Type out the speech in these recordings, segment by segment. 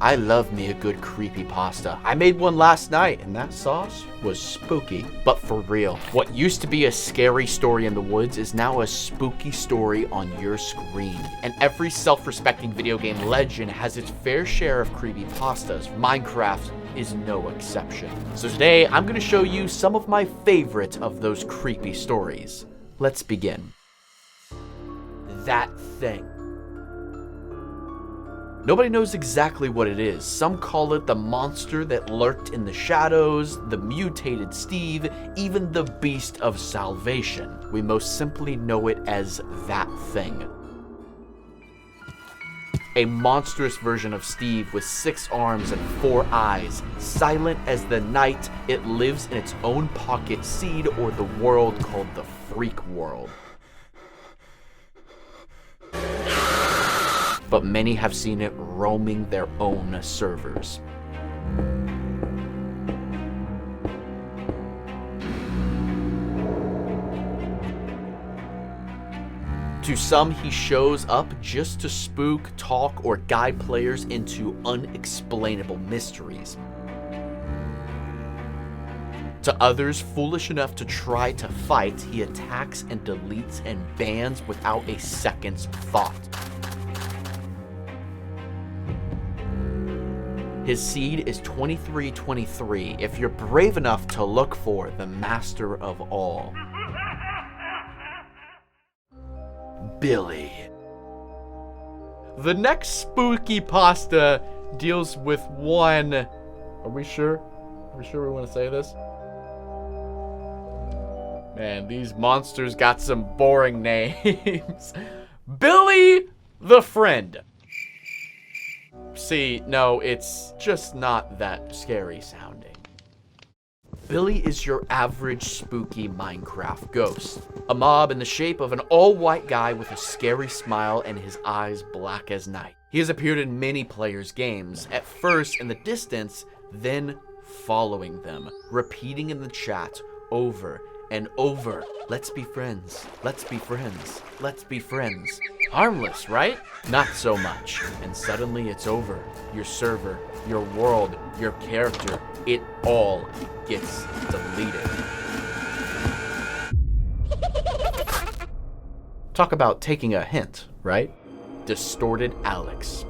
I love me a good creepypasta. I made one last night, and that sauce was spooky. But for real, what used to be a scary story in the woods is now a spooky story on your screen. And every self-respecting video game legend has its fair share of creepypastas. Minecraft is no exception. So today, I'm gonna show you some of my favorite of those creepy stories. Let's begin. That thing. Nobody knows exactly what it is. Some call it the monster that lurked in the shadows, the mutated Steve, even the beast of salvation. We most simply know it as that thing. A monstrous version of Steve with 6 arms and 4 eyes. Silent as the night, it lives in its own pocket seed or the world called the Freak World. But many have seen it roaming their own servers. To some, he shows up just to spook, talk, or guide players into unexplainable mysteries. To others, foolish enough to try to fight, he attacks and deletes and bans without a second's thought. His seed is 2323 if you're brave enough to look for the master of all. Billy. The next spooky pasta deals with one... Are we sure? Are we sure we want to say this? Man, these monsters got some boring names. Billy the Friend. See, no, it's just not that scary sounding. Billy is your average spooky Minecraft ghost. A mob in the shape of an all-white guy with a scary smile and his eyes black as night. He has appeared in many players' games, at first in the distance, then following them, repeating in the chat over and over. Let's be friends. Let's be friends. Let's be friends. Harmless, right? Not so much. And suddenly it's over. Your server, your world, your character, it all gets deleted. Talk about taking a hint, right? Distortion Alex.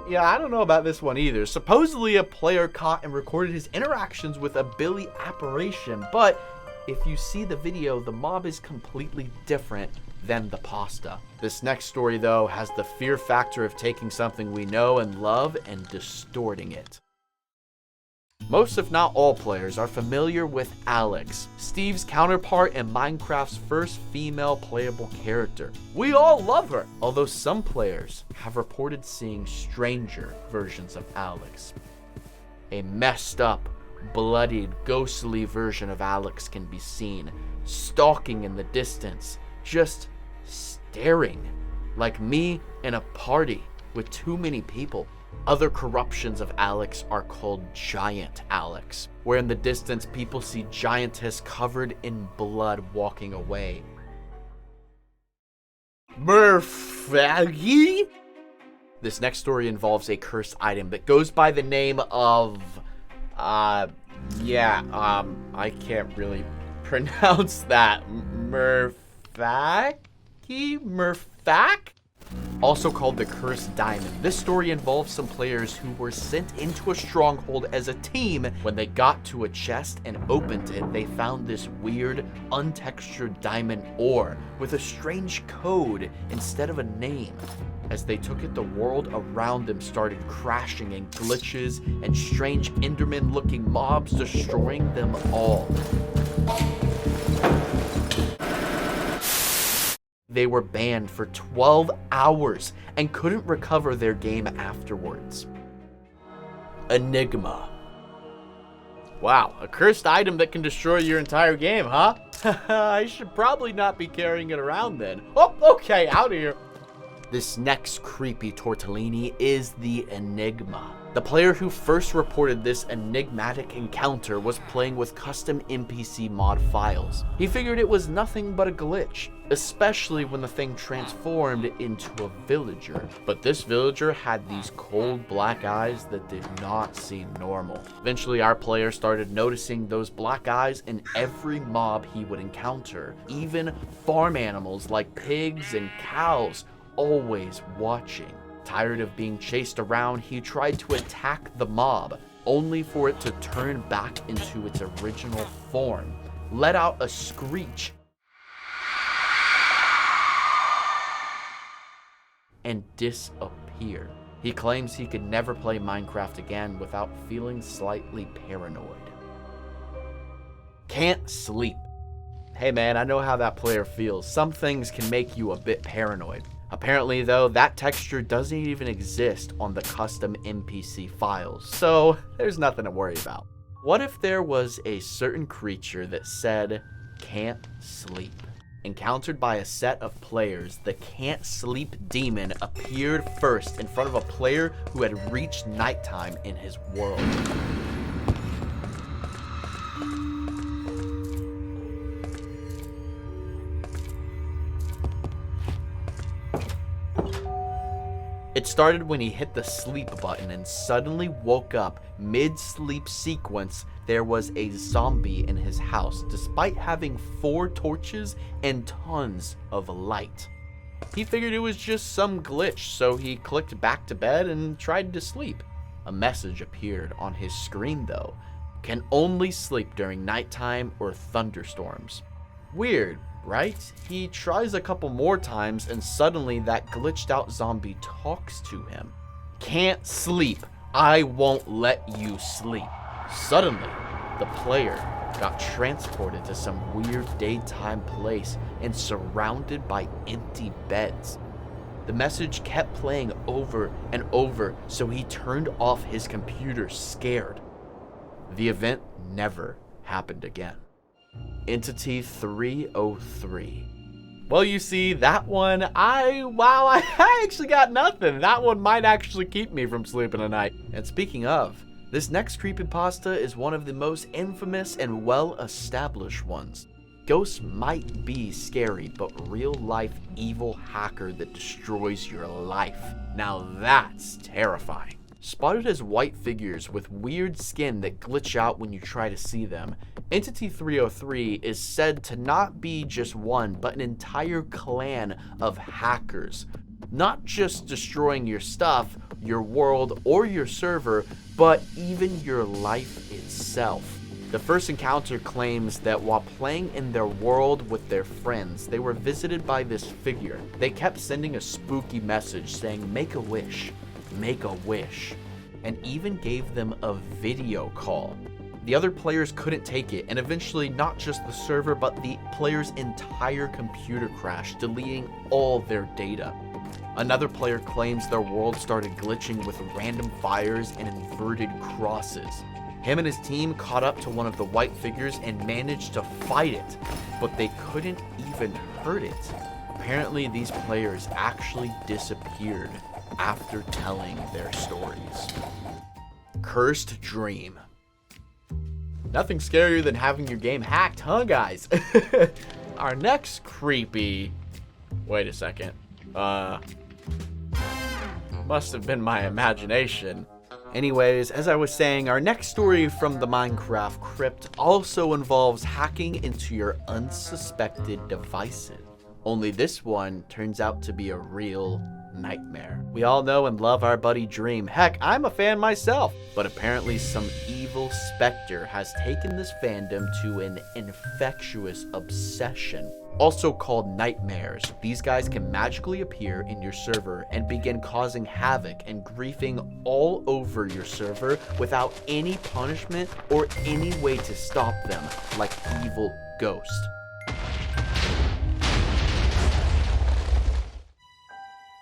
Yeah, I don't know about this one either. Supposedly a player caught and recorded his interactions with a Billy apparition, but if you see the video, the mob is completely different than the pasta. This next story, though, has the fear factor of taking something we know and love and distorting it. Most, if not all, players are familiar with Alex, Steve's counterpart and Minecraft's first female playable character. We all love her, although some players have reported seeing stranger versions of Alex. A messed up, bloodied, ghostly version of Alex can be seen, stalking in the distance, just staring, like me in a party with too many people. Other corruptions of Alex are called Giant Alex, where in the distance people see giantess covered in blood walking away. Murphy? This next story involves a cursed item that goes by the name of... I can't really pronounce that. Murfak? Also called the Cursed Diamond. This story involves some players who were sent into a stronghold as a team. When they got to a chest and opened it, they found this weird, untextured diamond ore with a strange code instead of a name. As they took it, the world around them started crashing and glitches and strange Enderman-looking mobs destroying them all. They were banned for 12 hours and couldn't recover their game afterwards. Enigma. Wow, a cursed item that can destroy your entire game, huh? I should probably not be carrying it around then. Oh, okay, out of here. This next creepy tortellini is the Enigma. The player who first reported this enigmatic encounter was playing with custom NPC mod files. He figured it was nothing but a glitch, especially when the thing transformed into a villager. But this villager had these cold black eyes that did not seem normal. Eventually, our player started noticing those black eyes in every mob he would encounter, even farm animals like pigs and cows, always watching. Tired of being chased around, he tried to attack the mob, only for it to turn back into its original form, let out a screech, and disappear. He claims he could never play Minecraft again without feeling slightly paranoid. Cant Sleep. Hey man, I know how that player feels. Some things can make you a bit paranoid. Apparently though, that texture doesn't even exist on the custom NPC files, so there's nothing to worry about. What if there was a certain creature that said, "Can't sleep"? Encountered by a set of players, the Cant Sleep demon appeared first in front of a player who had reached nighttime in his world. It started when he hit the sleep button and suddenly woke up. Mid-sleep sequence, there was a zombie in his house, despite having 4 torches and tons of light. He figured it was just some glitch, so he clicked back to bed and tried to sleep. A message appeared on his screen though. Can only sleep during nighttime or thunderstorms. Weird, right? He tries a couple more times and suddenly that glitched out zombie talks to him. Can't sleep. I won't let you sleep. Suddenly, the player got transported to some weird daytime place and surrounded by empty beds. The message kept playing over and over, so he turned off his computer scared. The event never happened again. Entity 303. Well, you see, that one, I actually got nothing. That one might actually keep me from sleeping at night. And speaking of, this next creepypasta is one of the most infamous and well-established ones. Ghosts might be scary, but real-life evil hacker that destroys your life. Now that's terrifying. Spotted as white figures with weird skin that glitch out when you try to see them, Entity 303 is said to not be just one, but an entire clan of hackers. Not just destroying your stuff, your world, or your server, but even your life itself. The first encounter claims that while playing in their world with their friends, they were visited by this figure. They kept sending a spooky message saying, "Make a wish. Make a wish," and even gave them a video call. The other players couldn't take it, and eventually not just the server, but the player's entire computer crashed, deleting all their data. Another player claims their world started glitching with random fires and inverted crosses. Him and his team caught up to one of the white figures and managed to fight it, but they couldn't even hurt it. Apparently, these players actually disappeared after telling their stories. Cursed Dream. Nothing scarier than having your game hacked, huh guys? Our next creepy... Wait a second. Must have been my imagination. Anyways, as I was saying, our next story from the Minecraft crypt also involves hacking into your unsuspected devices. Only this one turns out to be a real nightmare. We all know and love our buddy Dream. Heck, I'm a fan myself. But apparently some evil specter has taken this fandom to an infectious obsession. Also called nightmares, these guys can magically appear in your server and begin causing havoc and griefing all over your server without any punishment or any way to stop them, like evil ghosts.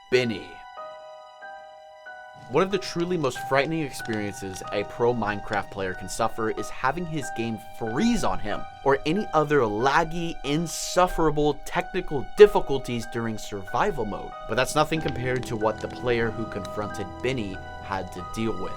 Benny. One of the truly most frightening experiences a pro Minecraft player can suffer is having his game freeze on him, or any other laggy, insufferable technical difficulties during survival mode. But that's nothing compared to what the player who confronted Benny had to deal with.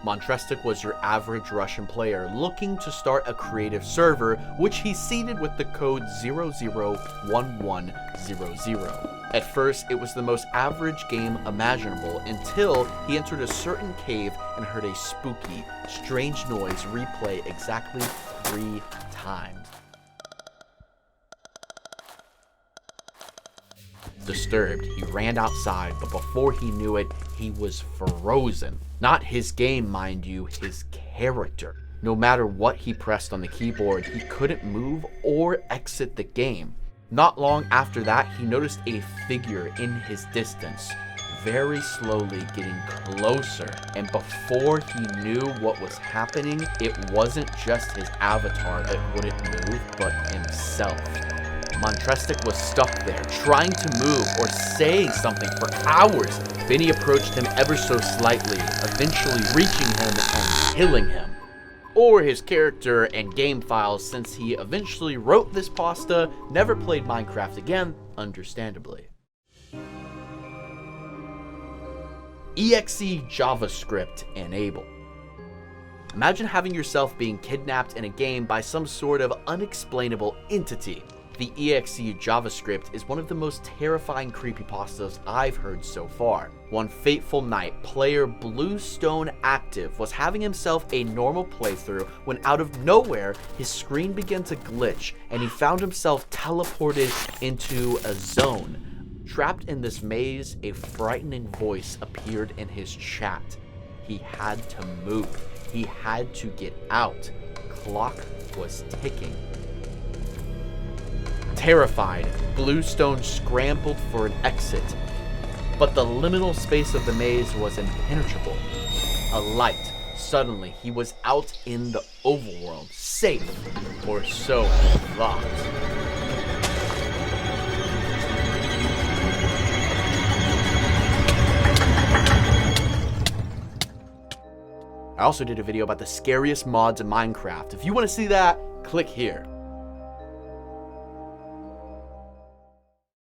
Montrestic was your average Russian player looking to start a creative server, which he seeded with the code 001100. At first, it was the most average game imaginable until he entered a certain cave and heard a spooky, strange noise replay exactly 3 times. Disturbed, he ran outside, but before he knew it, he was frozen. Not his game, mind you, his character. No matter what he pressed on the keyboard, he couldn't move or exit the game. Not long after that, he noticed a figure in his distance, very slowly getting closer. And before he knew what was happening, it wasn't just his avatar that wouldn't move, but himself. Montrestic was stuck there, trying to move or say something for hours. Benny approached him ever so slightly, eventually reaching him and killing him. Or his character and game files, since he eventually wrote this pasta, never played Minecraft again, understandably. EXE JavaScript enable. Imagine having yourself being kidnapped in a game by some sort of unexplainable entity. The EXE JavaScript is one of the most terrifying creepypastas I've heard so far. One fateful night, player Bluestone Active was having himself a normal playthrough when out of nowhere, his screen began to glitch and he found himself teleported into a zone. Trapped in this maze, a frightening voice appeared in his chat. He had to move. He had to get out. Clock was ticking. Terrified, Bluestone scrambled for an exit, but the liminal space of the maze was impenetrable. A light. Suddenly, he was out in the overworld, safe, or so he thought. I also did a video about the scariest mods in Minecraft. If you want to see that, click here.